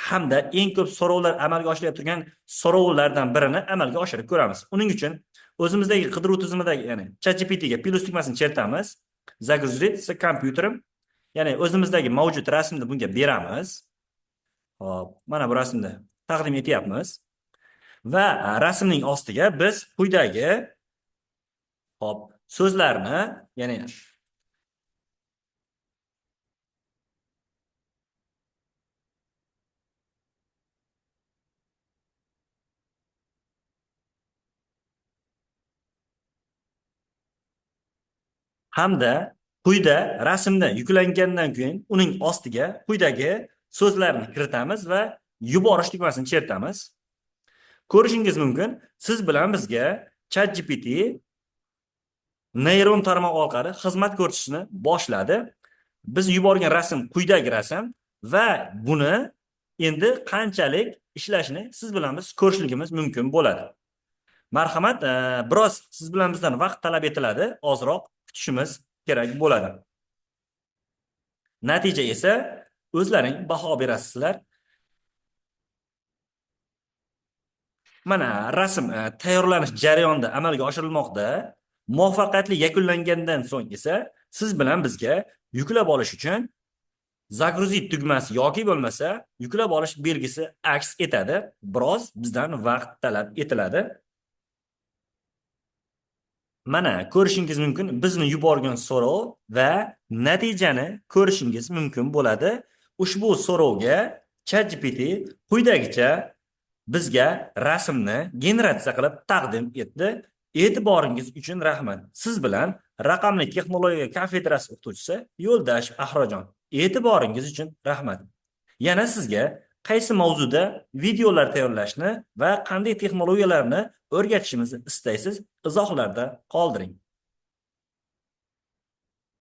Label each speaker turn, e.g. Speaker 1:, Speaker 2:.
Speaker 1: hamda eng ko'p so'rovlar amalga oshirib turgan so'rovlardan birini amalga oshirib ko'ramiz. Uning uchun o'zimizdagi qidiruv tizimidagi, ya'ni ChatGPT ga plus tugmasini chertamiz. Загрузить с kompyuterim. Ya'ni o'zimizdagi mavjud rasmni bunga beramiz. Hop, mana bu rasmni taqdim etyapmiz. Va rasmning ostiga biz quyidagi hop so'zlarni, ya'ni hamda quyida rasmda yuklangandan keyin uning ostiga quyidagi so'zlarni kiritamiz va yuborish tugmasini chertamiz. Ko'rishingiz mumkin, siz bilan bizga ChatGPT neyron tarmoq orqali xizmat ko'rsatishni boshladi. Biz yuborgan rasm quyidagi rasm va buni endi qanchalik ishlashini siz bilan biz ko'rishligimiz mumkin bo'ladi. Marhamat, biroz siz bilan bizdan vaqt talab etiladi, ozroq kutishimiz kerak bo'ladi. Natija esa o'zlaring baho berasizlar. Mana rasm tayyorlanish jarayonida amalga oshirilmoqda. Muvaffaqiyatli yakunlangandan so'ng esa siz bilan bizga yuklab olish uchun загрузить tugmasi yoki bo'lmasa yuklab olish belgisi aks etadi. Biroz bizdan vaqt talab etiladi. Mana ko'rishingiz mumkin, bizni yuborgan so'rov va natijani ko'rishingiz mumkin bo'ladi. Ushbu so'rovga ChatGPT quyidagicha bizga rasmni generatsiya qilib taqdim etdi. E'tiboringiz uchun rahmat. Siz bilan raqamli texnologiya kafedrasi o'qituvchisi Yo'ldash Ahrojon. E'tiboringiz uchun rahmat. Yana sizga qaysi mavzuda videolar tayyorlashni va qanday texnologiyalarni o'rgatishimizni istaysiz, izohlarda qoldiring.